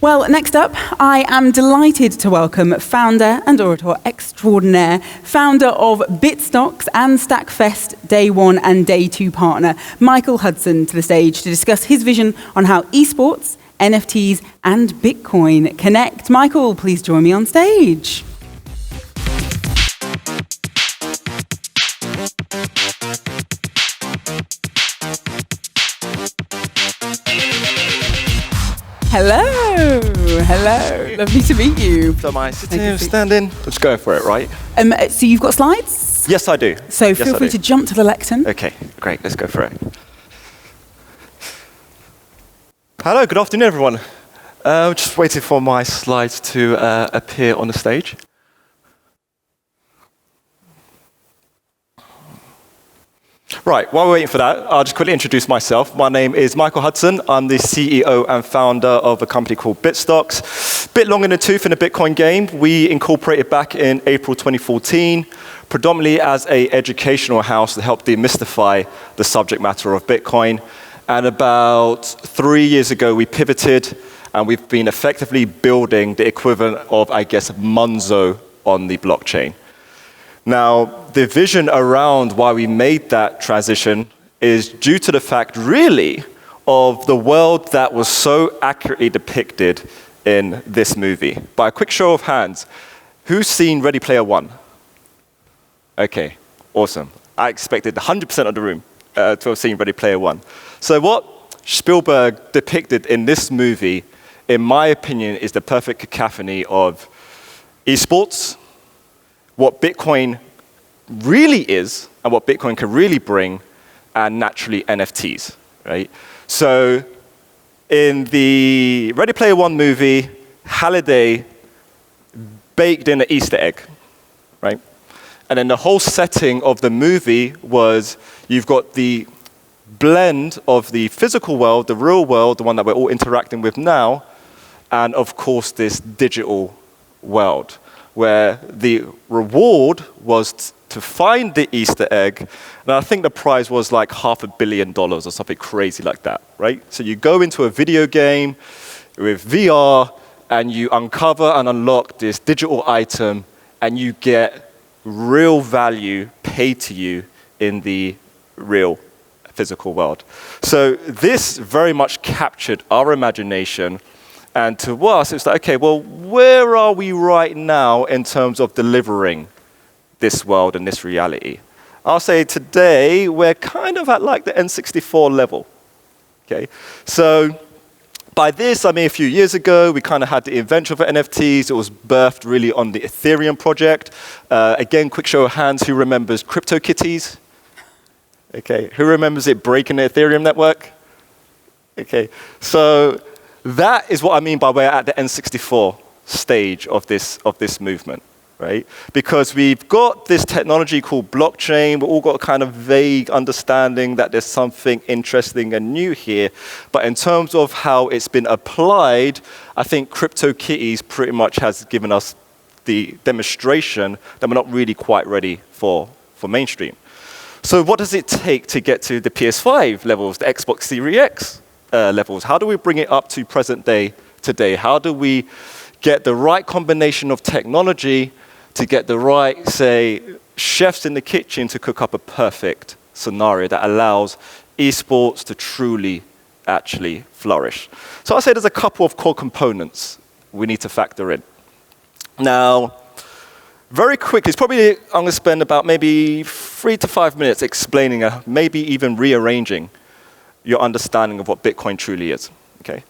Well, next up, I am delighted to welcome founder and orator extraordinaire, founder of Bitstocks and Stackfest Day 1 and Day 2 partner, Michael Hudson, to the stage to discuss his vision on how esports, NFTs and Bitcoin connect. Michael, please join me on stage. Hello, lovely to meet you. So am I sitting, standing? Let's go for it, right? So you've got slides? Yes, I do. So feel free to jump to the lectern. Okay, great, let's go for it. Hello, good afternoon, everyone. Just waiting for my slides to appear on the stage. Right, while we're waiting for that, I'll just quickly introduce myself. My name is Michael Hudson. I'm the CEO and founder of a company called Bitstocks. Bit long in the tooth in the Bitcoin game. We incorporated back in April 2014, predominantly as an educational house to help demystify the subject matter of Bitcoin. And about 3 years ago, we pivoted, and we've been effectively building the equivalent of, I guess, Monzo on the blockchain. Now, the vision around why we made that transition is due to the fact, really, of the world that was so accurately depicted in this movie. By a quick show of hands, who's seen Ready Player One? Okay, awesome. I expected 100% of the room to have seen Ready Player One. So what Spielberg depicted in this movie, in my opinion, is the perfect cacophony of esports, what Bitcoin really is and what Bitcoin can really bring, and naturally NFTs, right? So in the Ready Player One movie, Halliday baked in an Easter egg, right? And then the whole setting of the movie was you've got the blend of the physical world, the real world, the one that we're all interacting with now, and of course this digital world, where the reward was to find the Easter egg, and I think the prize was like $500 million or something crazy like that, right? So you go into a video game with VR, and you uncover and unlock this digital item, and you get real value paid to you in the real physical world. So this very much captured our imagination. And to us, it's like, okay, well, where are we right now in terms of delivering this world and this reality? I'll say today, we're kind of at like the N64 level, okay? So by this, I mean a few years ago, we kind of had the invention for NFTs. It was birthed really on the Ethereum project. Again, quick show of hands, who remembers CryptoKitties? Okay, who remembers it breaking the Ethereum network? Okay, so that is what I mean by we're at the N64 stage of this movement, right? Because we've got this technology called blockchain. We've all got a kind of vague understanding that there's something interesting and new here. But in terms of how it's been applied, I think CryptoKitties pretty much has given us the demonstration that we're not really quite ready for mainstream. So what does it take to get to the PS5 levels, the Xbox Series X levels? How do we bring it up to present day today? How do we get the right combination of technology to get the right, say, chefs in the kitchen to cook up a perfect scenario that allows esports to truly actually flourish? So I say there's a couple of core components we need to factor in. Now, very quickly, I'm going to spend about maybe 3 to 5 minutes explaining, maybe even rearranging your understanding of what Bitcoin truly is, okay?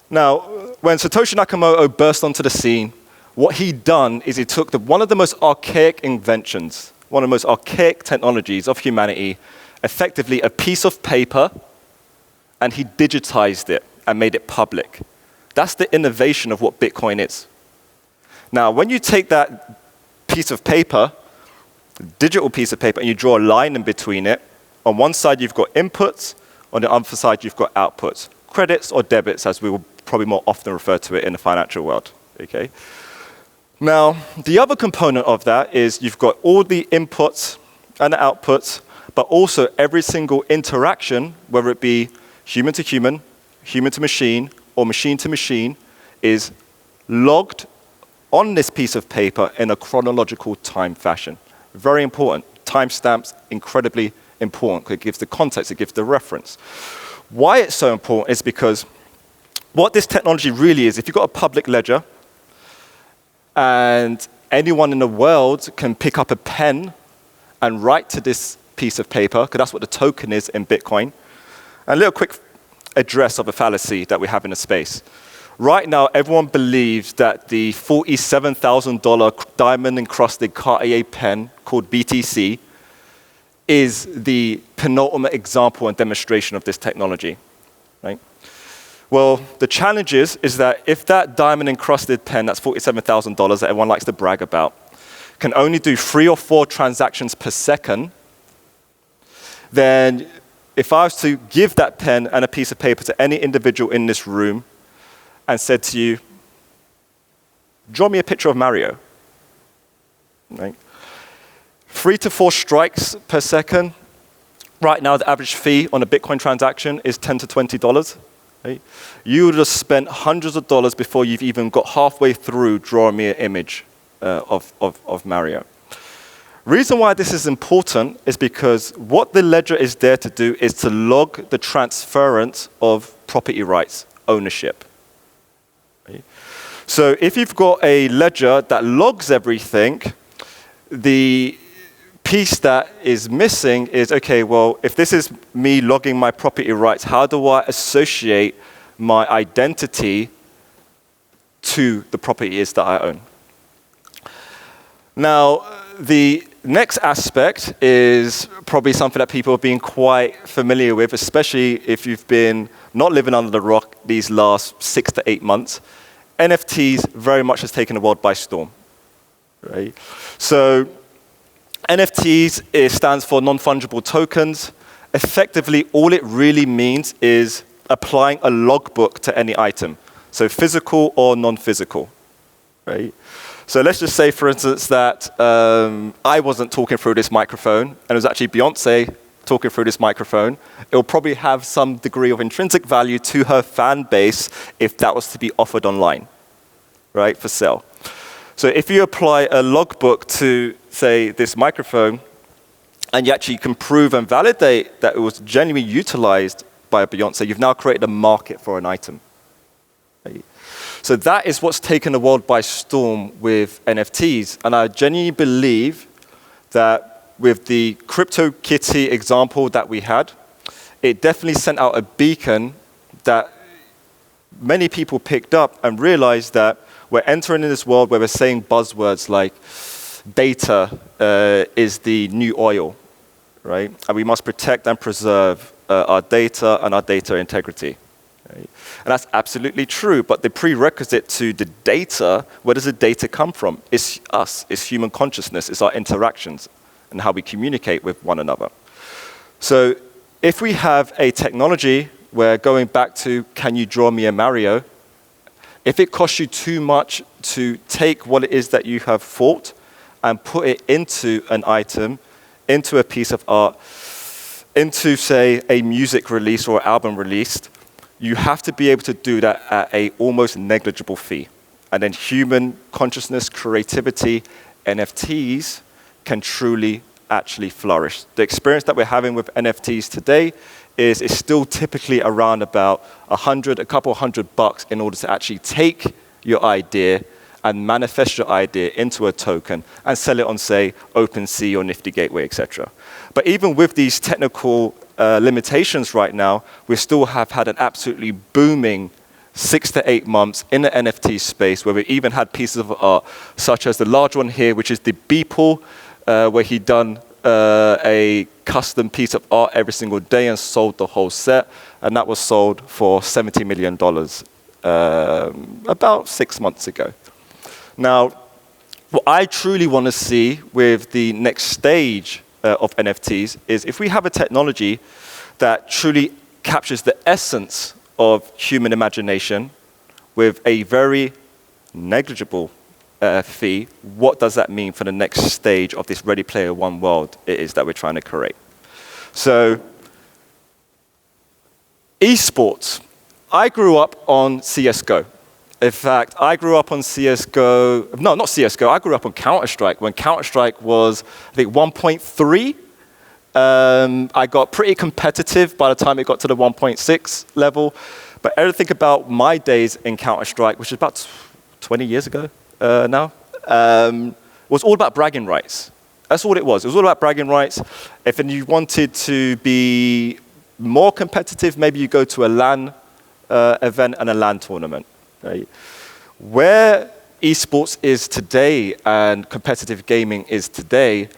Now, when Satoshi Nakamoto burst onto the scene, what he'd done is he took one of the most archaic inventions, one of the most archaic technologies of humanity, effectively a piece of paper, and he digitized it and made it public. That's the innovation of what Bitcoin is. Now, when you take that piece of paper, digital piece of paper, and you draw a line in between it, on one side you've got inputs, on the other side you've got outputs, credits or debits, as we will probably more often refer to it in the financial world, okay? Now, the other component of that is you've got all the inputs and the outputs, but also every single interaction, whether it be human to human, human to machine, or machine to machine, is logged on this piece of paper in a chronological time fashion. Very important. Timestamps, incredibly important, because it gives the context, it gives the reference. Why it's so important is because what this technology really is, if you've got a public ledger, and anyone in the world can pick up a pen and write to this piece of paper, because that's what the token is in Bitcoin. And a little quick address of a fallacy that we have in the space. Right now, everyone believes that the $47,000 diamond-encrusted Cartier pen called BTC is the penultimate example and demonstration of this technology, right? Well, the challenge is that if that diamond-encrusted pen, that's $47,000 that everyone likes to brag about, can only do 3 or 4 transactions per second, then if I was to give that pen and a piece of paper to any individual in this room and said to you, draw me a picture of Mario, right? 3 to 4 strikes per second. Right now, the average fee on a Bitcoin transaction is $10 to $20. Right? You would have spent hundreds of dollars before you've even got halfway through drawing me an image of Mario. Reason why this is important is because what the ledger is there to do is to log the transference of property rights, ownership. Right? So if you've got a ledger that logs everything, the piece that is missing is, okay, well, if this is me logging my property rights, how do I associate my identity to the properties that I own? Now, the next aspect is probably something that people have been quite familiar with, especially if you've been not living under the rock these last 6 to 8 months. NFTs very much has taken the world by storm, right? So NFTs, it stands for non-fungible tokens. Effectively, all it really means is applying a logbook to any item, so physical or non-physical, right? So let's just say, for instance, that I wasn't talking through this microphone, and it was actually Beyonce talking through this microphone. It will probably have some degree of intrinsic value to her fan base if that was to be offered online, right, for sale. So if you apply a logbook to, say, this microphone, and you actually can prove and validate that it was genuinely utilized by a Beyonce, you've now created a market for an item. Right? So that is what's taken the world by storm with NFTs. And I genuinely believe that with the CryptoKitty example that we had, it definitely sent out a beacon that many people picked up and realized that we're entering in this world where we're saying buzzwords like data is the new oil, right? And we must protect and preserve our data and our data integrity. Right? And that's absolutely true, but the prerequisite to the data, where does the data come from? It's us, it's human consciousness, it's our interactions and how we communicate with one another. So if we have a technology where, going back to can you draw me a Mario, if it costs you too much to take what it is that you have thought and put it into an item, into a piece of art, into, say, a music release or album release, you have to be able to do that at a almost negligible fee. And then human consciousness, creativity, NFTs can truly actually flourish. The experience that we're having with NFTs today is still typically around about a couple $100 in order to actually take your idea and manifest your idea into a token and sell it on, say, OpenSea or Nifty Gateway, etc. But even with these technical limitations right now, we still have had an absolutely booming 6 to 8 months in the NFT space, where we even had pieces of art, such as the large one here, which is the Beeple, where he done a custom piece of art every single day and sold the whole set, and that was sold for $70 million about 6 months ago. Now, what I truly want to see with the next stage of NFTs is if we have a technology that truly captures the essence of human imagination with a very negligible fee, what does that mean for the next stage of this Ready Player One world it is that we're trying to create? So, esports. I grew up on CSGO. In fact, I grew up on CSGO. No, not CSGO. I grew up on Counter-Strike when Counter-Strike was, I think, 1.3. I got pretty competitive by the time it got to the 1.6 level. But everything about my days in Counter-Strike, which is about 20 years ago now, was all about bragging rights. That's all it was. It was all about bragging rights. If you wanted to be more competitive, maybe you go to a LAN event and a LAN tournament. Right? Where esports is today and competitive gaming is today,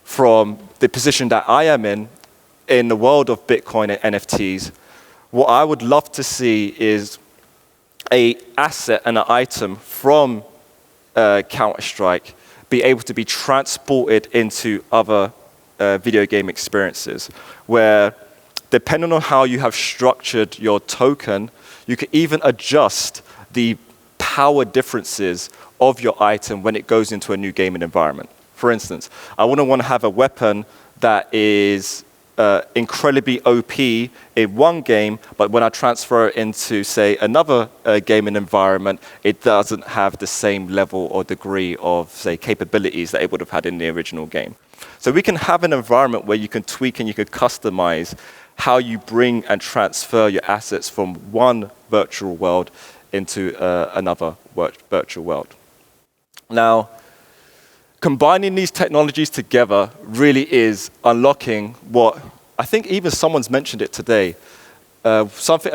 from the position that I am in the world of Bitcoin and NFTs, what I would love to see is an asset and an item from Counter-Strike be able to be transported into other video game experiences, where depending on how you have structured your token, you can even adjust the power differences of your item when it goes into a new gaming environment. For instance, I wouldn't want to have a weapon that is incredibly OP in one game, but when I transfer it into, say, another gaming environment, it doesn't have the same level or degree of, say, capabilities that it would have had in the original game. So we can have an environment where you can tweak and you can customize how you bring and transfer your assets from one virtual world into another virtual world. Now, combining these technologies together really is unlocking what I think even someone's mentioned it today, a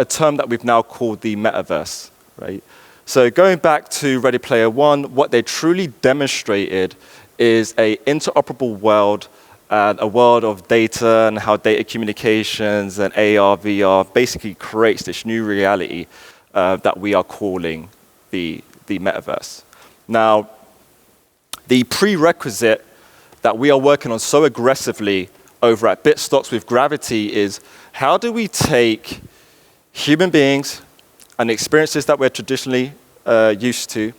term that we've now called the metaverse, right? So going back to Ready Player One, what they truly demonstrated is an interoperable world and a world of data and how data communications and AR, VR basically creates this new reality that we are calling the metaverse. Now, the prerequisite that we are working on so aggressively over at Bitstocks with Gravity is how do we take human beings and the experiences that we're traditionally used to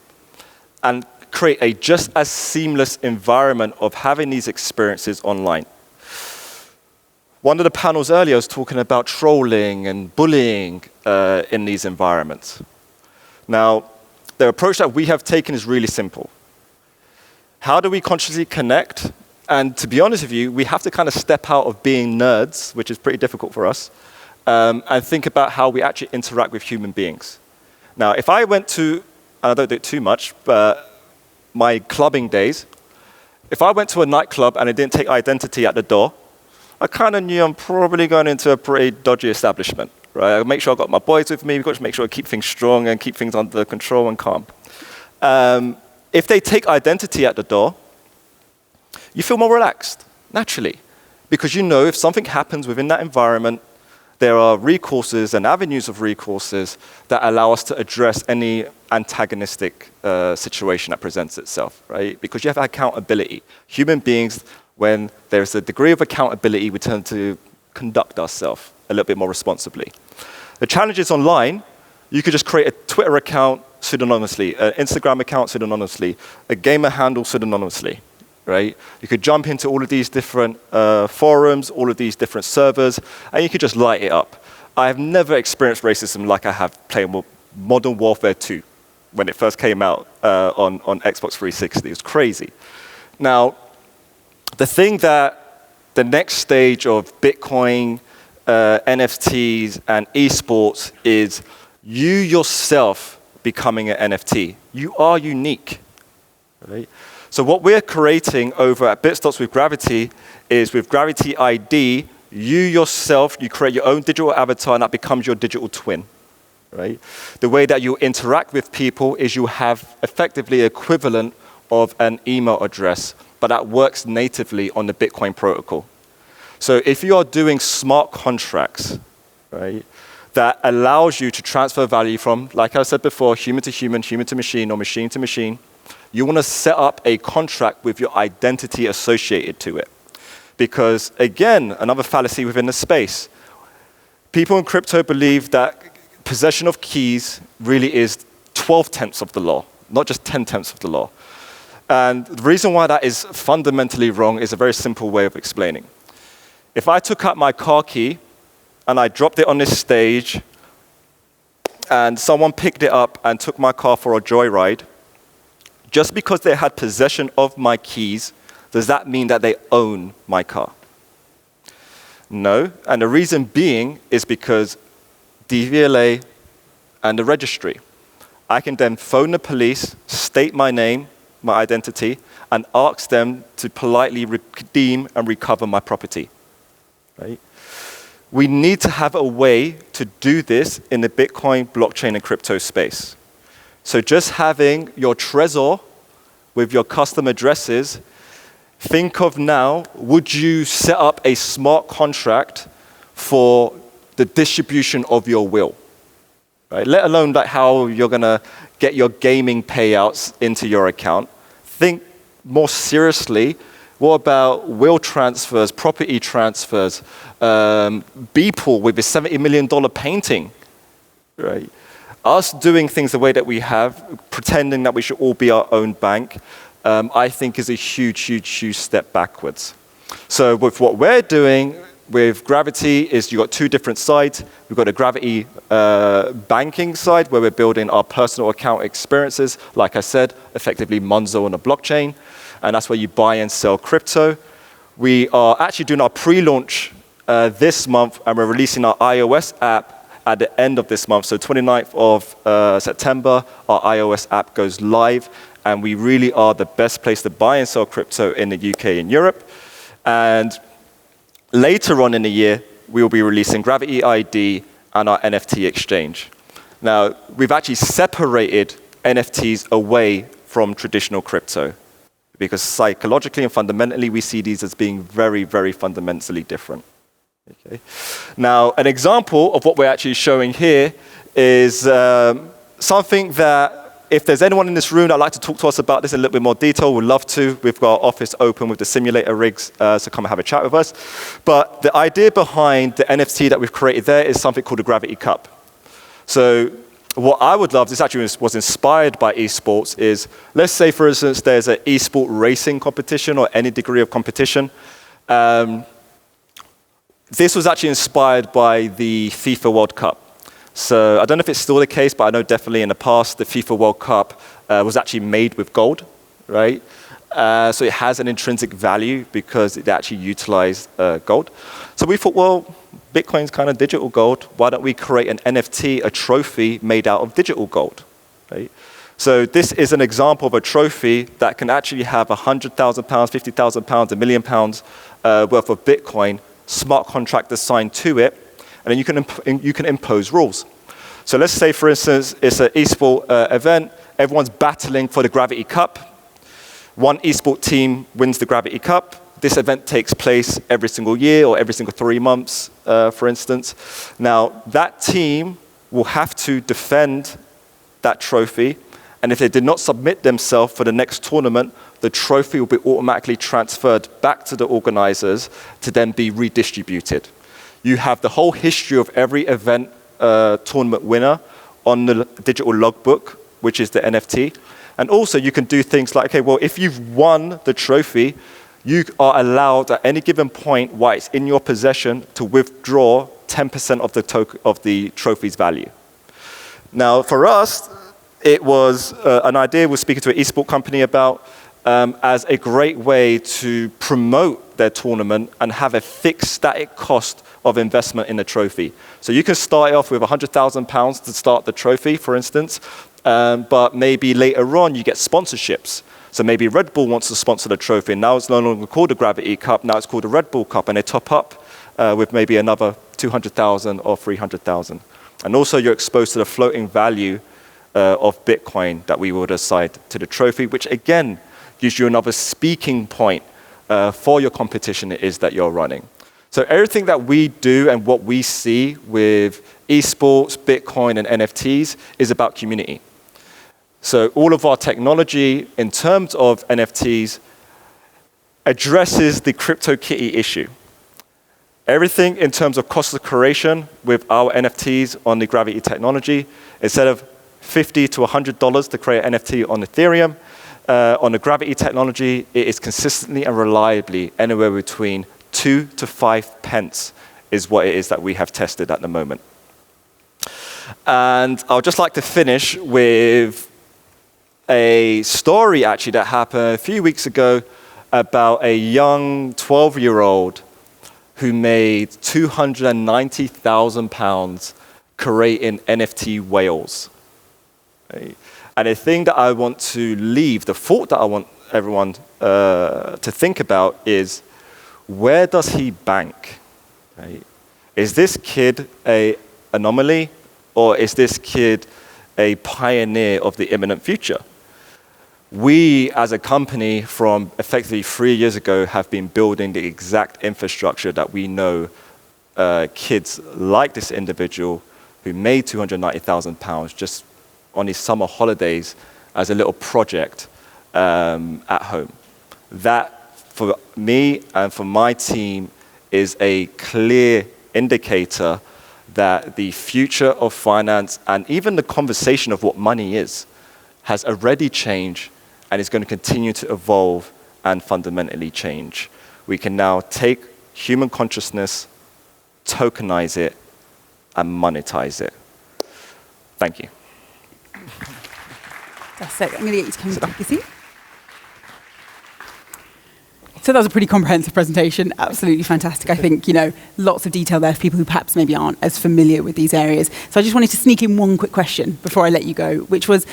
and create a just as seamless environment of having these experiences online. One of the panels earlier was talking about trolling and bullying in these environments. Now, the approach that we have taken is really simple. How do we consciously connect? And to be honest with you, we have to kind of step out of being nerds, which is pretty difficult for us, and think about how we actually interact with human beings. Now, if I went to, and I don't do it too much, but my clubbing days, if I went to a nightclub and I didn't take identity at the door, I kind of knew I'm probably going into a pretty dodgy establishment, right? I make sure I got my boys with me. We've got to make sure I keep things strong and keep things under control and calm. If they take identity at the door, you feel more relaxed, naturally, because you know if something happens within that environment, there are recourses and avenues of recourses that allow us to address any antagonistic situation that presents itself, right? Because you have accountability. Human beings, when there's a degree of accountability, we tend to conduct ourselves a little bit more responsibly. The challenge is online. You could just create a Twitter account pseudonymously, an Instagram account pseudonymously, a gamer handle pseudonymously, right? You could jump into all of these different forums, all of these different servers, and you could just light it up. I have never experienced racism like I have playing Modern Warfare 2 when it first came out on Xbox 360. It was crazy. Now, the thing that the next stage of Bitcoin, NFTs, and esports is you yourself becoming an NFT. You are unique, right? So what we're creating over at Bitstocks with Gravity is with Gravity ID, you yourself, you create your own digital avatar and that becomes your digital twin, right? The way that you interact with people is you have effectively equivalent of an email address, but that works natively on the Bitcoin protocol. So if you are doing smart contracts, right, that allows you to transfer value from, like I said before, human to human, human to machine, or machine to machine, you want to set up a contract with your identity associated to it. Because, again, another fallacy within the space, people in crypto believe that possession of keys really is 12/10 of the law, not just 10/10 of the law. And the reason why that is fundamentally wrong is a very simple way of explaining. If I took out my car key and I dropped it on this stage, and someone picked it up and took my car for a joyride, just because they had possession of my keys, does that mean that they own my car? No, and the reason being is because DVLA and the registry. I can then phone the police, state my name, my identity, and ask them to politely redeem and recover my property. Right? We need to have a way to do this in the Bitcoin, blockchain, and crypto space. So just having your Trezor with your custom addresses, think of now, would you set up a smart contract for the distribution of your will? Right? Let alone like how you're going to get your gaming payouts into your account. Think more seriously, what about will transfers, property transfers, Beeple with a $70 million painting, right? Us doing things the way that we have, pretending that we should all be our own bank, I think is a huge, huge, huge step backwards. So with what we're doing with Gravity is you've got two different sides. We've got a Gravity banking side where we're building our personal account experiences, like I said, effectively Monzo on a blockchain. And that's where you buy and sell crypto. We are actually doing our pre-launch this month, and we're releasing our iOS app at the end of this month. So 29th of September, our iOS app goes live, and we really are the best place to buy and sell crypto in the UK and Europe. And later on in the year, we will be releasing Gravity ID and our NFT exchange. Now, we've actually separated NFTs away from traditional crypto, because psychologically and fundamentally, we see these as being very, very fundamentally different. Okay. Now, an example of what we're actually showing here is something that, if there's anyone in this room that'd like to talk to us about this in a little bit more detail, we'd love to. We've got our office open with the simulator rigs, so come and have a chat with us. But the idea behind the NFT that we've created there is something called a Gravity Cup. So what I would love, this actually was inspired by esports, is let's say, for instance, there's an esport racing competition or any degree of competition. This was actually inspired by the FIFA World Cup. So I don't know if it's still the case, but I know definitely in the past, the FIFA World Cup was actually made with gold, right? So it has an intrinsic value because it actually utilized gold. So we thought, well, Bitcoin's kind of digital gold. Why don't we create an NFT, a trophy made out of digital gold, right? So this is an example of a trophy that can actually have £100,000, £50,000, £1 million worth of Bitcoin, smart contract assigned to it, and then you can impose rules. So let's say, for instance, it's an esport event. Everyone's battling for the Gravity Cup. One esport team wins the Gravity Cup. This event takes place every single year or every single 3 months, for instance. Now, that team will have to defend that trophy, and if they did not submit themselves for the next tournament, the trophy will be automatically transferred back to the organizers to then be redistributed. You have the whole history of every event tournament winner on the digital logbook, which is the NFT. And also you can do things like, okay, well, if you've won the trophy, you are allowed at any given point while it's in your possession to withdraw 10% of the trophy's value. Now, for us, it was an idea we're speaking to an esport company about as a great way to promote their tournament and have a fixed static cost of investment in the trophy. So you can start off with £100,000 to start the trophy, for instance, but maybe later on you get sponsorships. So maybe Red Bull wants to sponsor the trophy, and now it's no longer called the Gravity Cup, now it's called the Red Bull Cup, and they top up with maybe another 200,000 or 300,000. And also you're exposed to the floating value of Bitcoin that we would assign to the trophy, which again gives you another speaking point for your competition it is that you're running. So everything that we do and what we see with esports, Bitcoin, and NFTs is about community. So all of our technology in terms of NFTs addresses the CryptoKitty issue. Everything in terms of cost of creation with our NFTs on the Gravity technology, instead of $50 to $100 to create an NFT on Ethereum, on the Gravity technology, it is consistently and reliably anywhere between 2 to 5 pence is what it is that we have tested at the moment. And I would just like to finish with a story actually that happened a few weeks ago about a young 12-year-old who made £290,000 creating NFT whales. Right? And the thing that I want to leave, the thought that I want everyone to think about is, where does he bank? Right? Is this kid an anomaly, or is this kid a pioneer of the imminent future? We, as a company, from effectively 3 years ago, have been building the exact infrastructure that we know kids like this individual who made £290,000 just on his summer holidays as a little project at home. That, for me and for my team, is a clear indicator that the future of finance and even the conversation of what money is has already changed and is going to continue to evolve and fundamentally change. We can now take human consciousness, tokenize it, and monetize it. Thank you. That's it. I'm going to get you to come and take a seat. So that was a pretty comprehensive presentation. Absolutely fantastic. I think, lots of detail there for people who perhaps maybe aren't as familiar with these areas. So I just wanted to sneak in one quick question before I let you go, which was,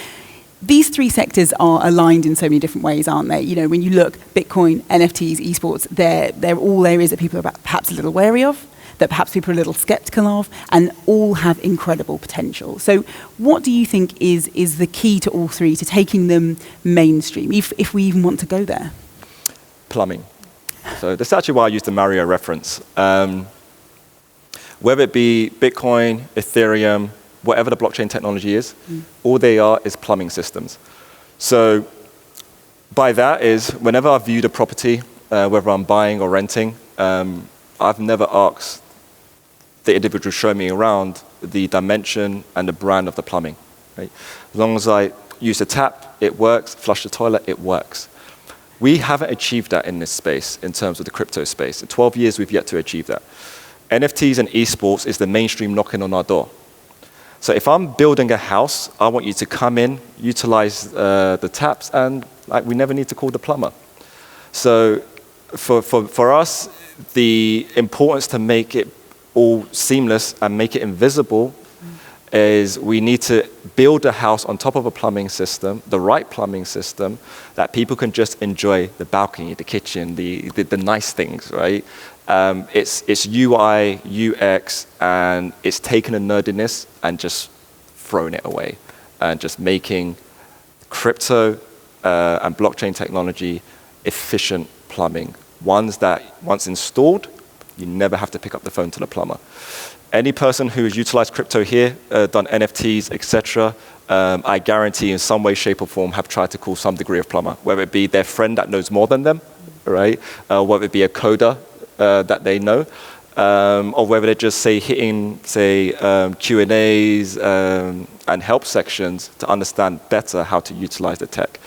these three sectors are aligned in so many different ways, aren't they? When you look, Bitcoin, NFTs, esports, they're all areas that people are perhaps a little wary of, that perhaps people are a little skeptical of, and all have incredible potential. So what do you think is the key to all three, to taking them mainstream, if we even want to go there? Plumbing. So that's actually why I use the Mario reference. Whether it be Bitcoin, Ethereum, whatever the blockchain technology is, all they are is plumbing systems. So by that is, whenever I view the property, whether I'm buying or renting, I've never asked the individual show me around the dimension and the brand of the plumbing. Right? As long as I use the tap, it works. Flush the toilet, it works. We haven't achieved that in this space in terms of the crypto space. In 12 years, we've yet to achieve that. NFTs and esports is the mainstream knocking on our door. So if I'm building a house, I want you to come in, utilize the taps, and we never need to call the plumber. So for us, the importance to make it all seamless and make it invisible is we need to build a house on top of a plumbing system, the right plumbing system, that people can just enjoy the balcony, the kitchen, the nice things, right? It's UI, UX, and it's taken a nerdiness and just thrown it away, and just making crypto and blockchain technology efficient plumbing. Ones that, once installed, you never have to pick up the phone to the plumber. Any person who has utilized crypto here, done NFTs, etc., I guarantee in some way, shape, or form have tried to call some degree of plumber, whether it be their friend that knows more than them, right? Whether it be a coder that they know, or whether they're just, hitting, Q&As and help sections to understand better how to utilize the tech.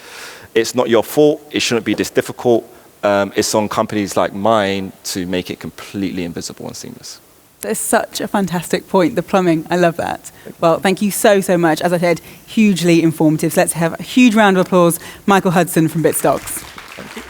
It's not your fault. It shouldn't be this difficult. It's on companies like mine to make it completely invisible and seamless. That's such a fantastic point, the plumbing. I love that. Well, thank you so, so much. As I said, hugely informative. So let's have a huge round of applause, Michael Hudson from Bitstocks. Thank you.